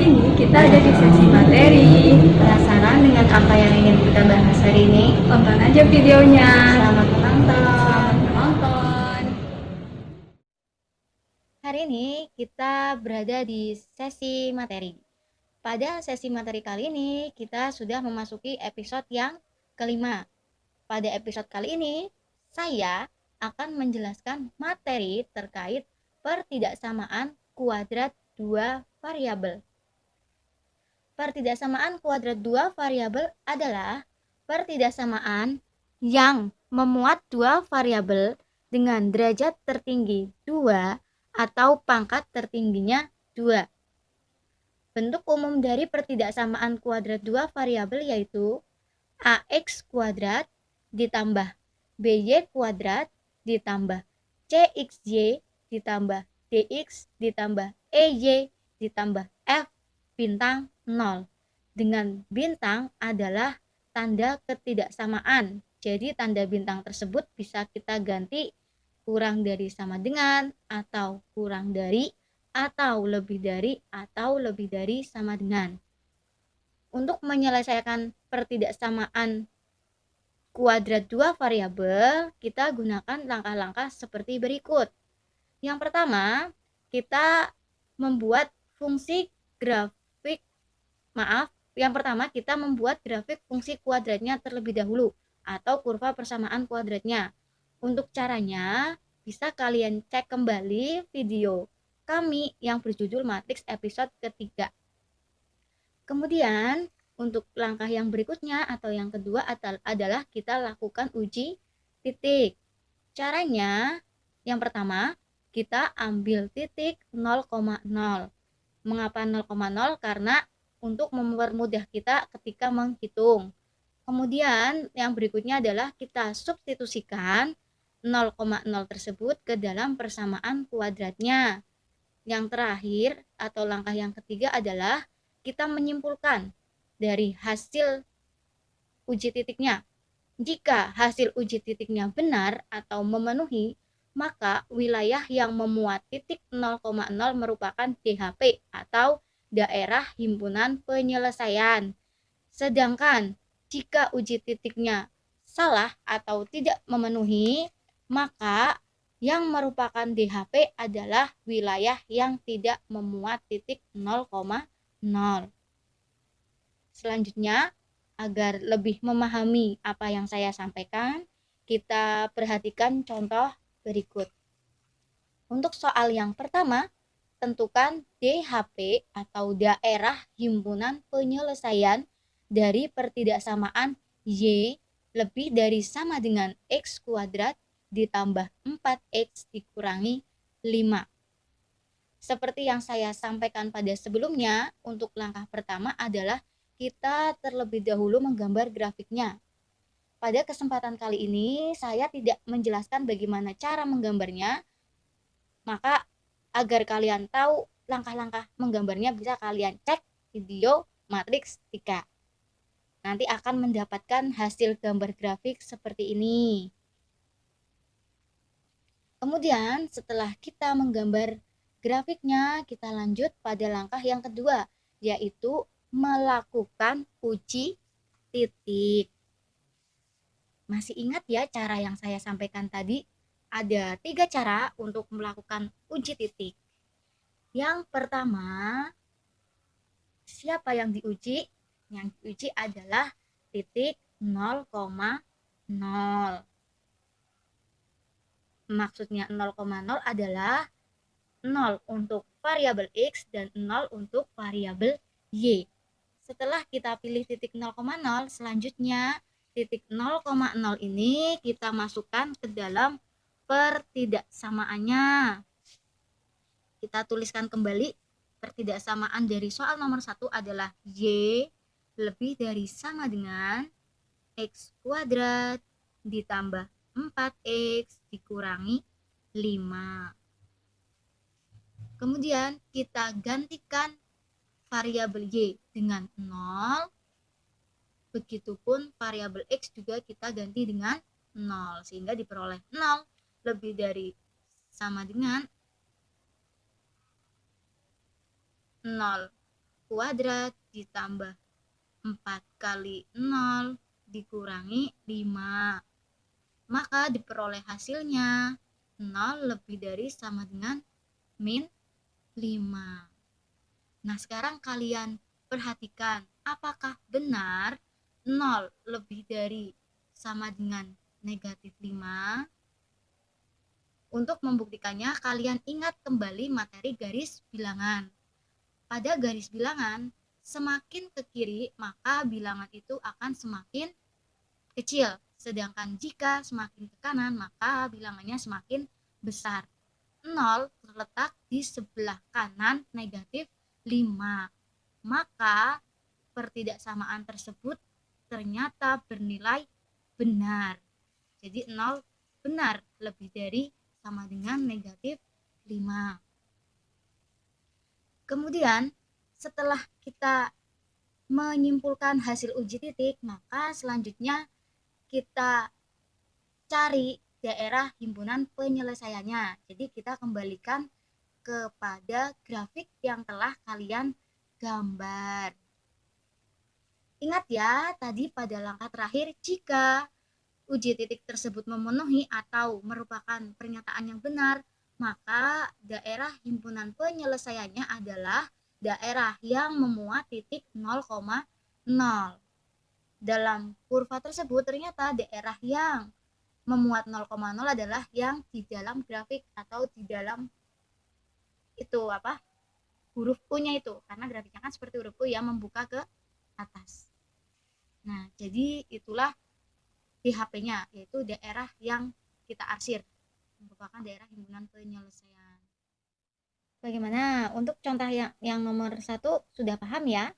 ini kita ada di sesi materi. Penasaran dengan apa yang ingin kita bahas hari ini? Tonton aja videonya. Selamat menonton. Hari ini kita berada di sesi materi. Pada sesi materi kali ini kita sudah memasuki episode yang kelima. Pada episode kali ini saya akan menjelaskan materi terkait pertidaksamaan kuadrat dua variabel. Pertidaksamaan kuadrat dua variabel adalah pertidaksamaan yang memuat dua variabel dengan derajat tertinggi 2 atau pangkat tertingginya 2. Bentuk umum dari pertidaksamaan kuadrat dua variabel yaitu ax kuadrat ditambah by kuadrat ditambah cxy ditambah dx ditambah ey ditambah f bintang 0. Dengan bintang adalah tanda ketidaksamaan. Jadi tanda bintang tersebut bisa kita ganti kurang dari sama dengan, atau kurang dari, atau lebih dari sama dengan. Untuk menyelesaikan pertidaksamaan kuadrat dua variabel, kita gunakan langkah-langkah seperti berikut. Yang pertama, kita membuat grafik fungsi kuadratnya terlebih dahulu, atau kurva persamaan kuadratnya. Untuk caranya, bisa kalian cek kembali video kami yang berjudul Matriks episode ketiga. Kemudian, untuk langkah yang berikutnya atau yang kedua adalah kita lakukan uji titik. Caranya, yang pertama, kita ambil titik 0,0. Mengapa 0,0? Karena untuk mempermudah kita ketika menghitung. Kemudian yang berikutnya adalah kita substitusikan 0,0 tersebut ke dalam persamaan kuadratnya. Yang terakhir atau langkah yang ketiga adalah kita menyimpulkan dari hasil uji titiknya. Jika hasil uji titiknya benar atau memenuhi, maka wilayah yang memuat titik 0,0 merupakan DHP atau daerah himpunan penyelesaian. Sedangkan jika uji titiknya salah atau tidak memenuhi, maka yang merupakan DHP adalah wilayah yang tidak memuat titik 0,0. Selanjutnya, agar lebih memahami apa yang saya sampaikan, kita perhatikan contoh berikut. Untuk soal yang pertama, tentukan DHP atau daerah himpunan penyelesaian dari pertidaksamaan Y lebih dari sama dengan X kuadrat ditambah 4X dikurangi 5. Seperti yang saya sampaikan pada sebelumnya, untuk langkah pertama adalah kita terlebih dahulu menggambar grafiknya. Pada kesempatan kali ini, saya tidak menjelaskan bagaimana cara menggambarnya, maka agar kalian tahu langkah-langkah menggambarnya bisa kalian cek video matriks 3. Nanti akan mendapatkan hasil gambar grafik seperti ini. Kemudian setelah kita menggambar grafiknya, kita lanjut pada langkah yang kedua, yaitu melakukan uji titik. Masih ingat ya cara yang saya sampaikan tadi? Ada 3 cara untuk melakukan uji titik. Yang pertama, siapa yang diuji? Yang diuji adalah titik 0,0. Maksudnya 0,0 adalah 0 untuk variabel X dan 0 untuk variabel Y. Setelah kita pilih titik 0,0, selanjutnya titik 0,0 ini kita masukkan ke dalam pertidaksamaannya. Kita tuliskan kembali pertidaksamaan dari soal nomor 1 adalah Y lebih dari sama dengan X kuadrat ditambah 4X dikurangi 5. Kemudian kita gantikan variabel Y dengan 0. Begitupun variabel X juga kita ganti dengan 0. Sehingga diperoleh 0 lebih dari sama dengan 0 kuadrat ditambah 4 kali 0 dikurangi 5. Maka diperoleh hasilnya 0 lebih dari sama dengan min 5. Nah, sekarang kalian perhatikan, apakah benar 0 lebih dari sama dengan negatif 5? Untuk membuktikannya, kalian ingat kembali materi garis bilangan. Pada garis bilangan, semakin ke kiri, maka bilangan itu akan semakin kecil. Sedangkan jika semakin ke kanan, maka bilangannya semakin besar. 0 terletak di sebelah kanan negatif 5. Maka pertidaksamaan tersebut ternyata bernilai benar. Jadi 0 benar lebih dari sama dengan negatif 5. Kemudian setelah kita menyimpulkan hasil uji titik, maka selanjutnya kita cari daerah himpunan penyelesaiannya. Jadi kita kembalikan kepada grafik yang telah kalian gambar. Ingat ya, tadi pada langkah terakhir, jika uji titik tersebut memenuhi atau merupakan pernyataan yang benar, maka daerah himpunan penyelesaiannya adalah daerah yang memuat titik 0,0. Dalam kurva tersebut ternyata daerah yang memuat 0,0 adalah yang di dalam grafik atau di dalam itu huruf U-nya itu, karena grafiknya kan seperti huruf U yang membuka ke atas. Nah, jadi itulah DHP-nya, yaitu daerah yang kita arsir, merupakan daerah himpunan penyelesaian. Bagaimana untuk contoh yang nomor 1 sudah paham ya?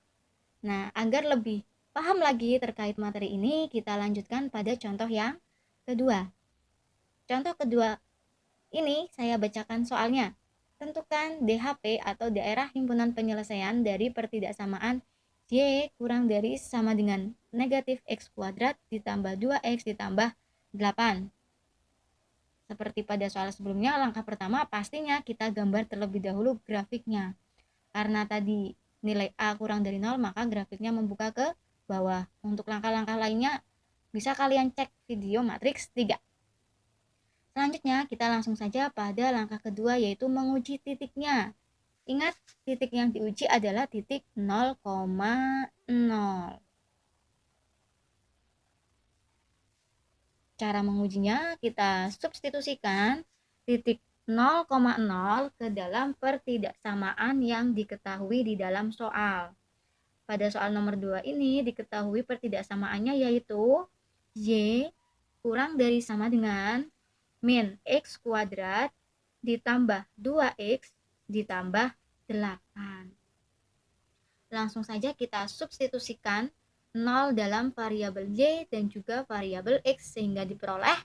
Nah, agar lebih paham lagi terkait materi ini, kita lanjutkan pada contoh yang kedua. Contoh kedua ini saya bacakan soalnya. Tentukan DHP atau daerah himpunan penyelesaian dari pertidaksamaan Y kurang dari sama dengan negatif X kuadrat ditambah 2X ditambah 8. Seperti pada soal sebelumnya, langkah pertama pastinya kita gambar terlebih dahulu grafiknya. Karena tadi nilai A kurang dari 0, maka grafiknya membuka ke bawah. Untuk langkah-langkah lainnya bisa kalian cek video matriks 3. Selanjutnya kita langsung saja pada langkah kedua, yaitu menguji titiknya. Ingat, titik yang diuji adalah titik 0,0. Cara mengujinya, kita substitusikan titik 0,0 ke dalam pertidaksamaan yang diketahui di dalam soal. Pada soal nomor 2 ini diketahui pertidaksamaannya yaitu Y kurang dari sama dengan min X kuadrat ditambah 2X ditambah 8. Langsung saja kita substitusikan 0 dalam variabel Y dan juga variabel X, sehingga diperoleh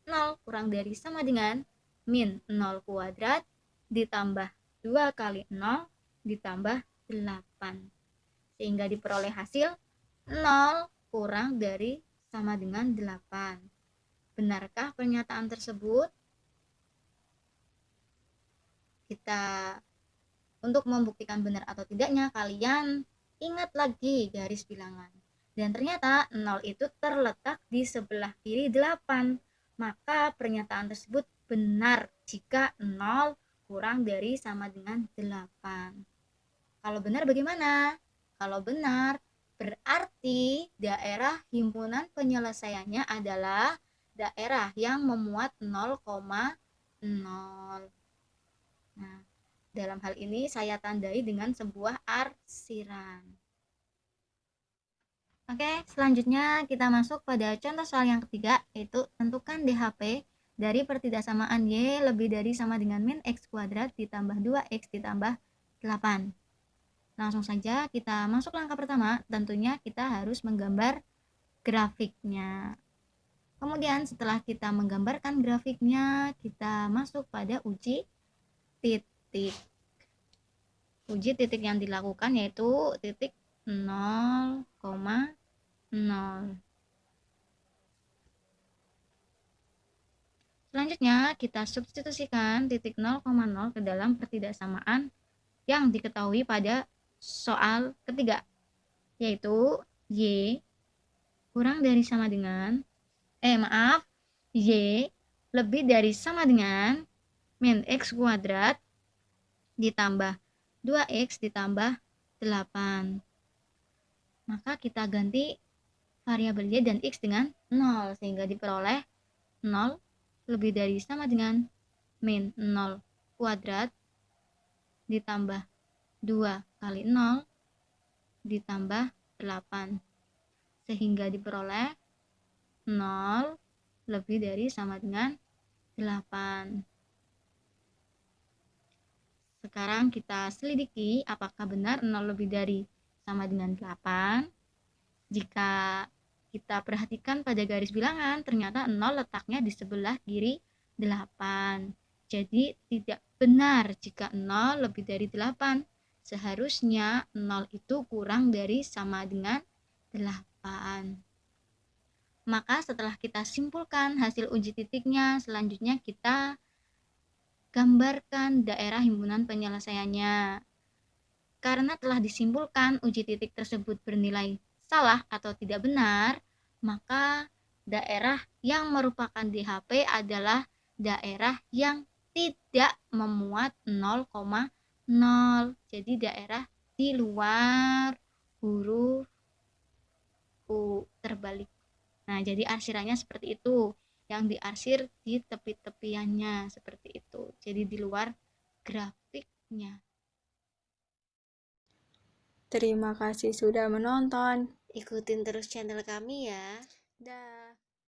0 kurang dari sama dengan min 0 kuadrat ditambah 2 kali 0 ditambah 8. Sehingga diperoleh hasil 0 kurang dari sama dengan 8. Benarkah pernyataan tersebut? Untuk membuktikan benar atau tidaknya, kalian ingat lagi garis bilangan. Dan ternyata 0 itu terletak di sebelah kiri 8. Maka pernyataan tersebut benar jika 0 kurang dari sama dengan 8. Kalau benar bagaimana? Kalau benar, berarti daerah himpunan penyelesaiannya adalah daerah yang memuat 0,0. Nah, dalam hal ini saya tandai dengan sebuah arsiran. Oke, selanjutnya kita masuk pada contoh soal yang ketiga, yaitu tentukan DHP dari pertidaksamaan Y lebih dari sama dengan min X kuadrat ditambah 2X ditambah 8. Langsung saja kita masuk langkah pertama, tentunya kita harus menggambar grafiknya. Kemudian setelah kita menggambarkan grafiknya, kita masuk pada uji titik. Uji titik yang dilakukan yaitu titik 0,0. Selanjutnya kita substitusikan titik 0,0 ke dalam pertidaksamaan yang diketahui pada soal ketiga, yaitu Y kurang dari sama dengan Y lebih dari sama dengan min X kuadrat ditambah 2X ditambah 8. Maka kita ganti variabel Y dan X dengan 0 sehingga diperoleh 0 lebih dari sama dengan min 0 kuadrat ditambah 2 kali 0 ditambah 8 sehingga diperoleh 0 lebih dari sama dengan 8. Sekarang kita selidiki apakah benar 0 lebih dari sama dengan 8. Jika kita perhatikan pada garis bilangan, ternyata 0 letaknya di sebelah kiri 8. Jadi tidak benar jika 0 lebih dari 8. Seharusnya 0 itu kurang dari sama dengan 8. Maka setelah kita simpulkan hasil uji titiknya, selanjutnya kita gambarkan daerah himpunan penyelesaiannya. Karena telah disimpulkan uji titik tersebut bernilai salah atau tidak benar, maka daerah yang merupakan DHP adalah daerah yang tidak memuat 0,0. Jadi daerah di luar huruf U terbalik. Nah, jadi arsirannya seperti itu. Yang diarsir di tepi-tepiannya seperti itu. Jadi di luar grafiknya. Terima kasih sudah menonton. Ikutin terus channel kami ya. Dah.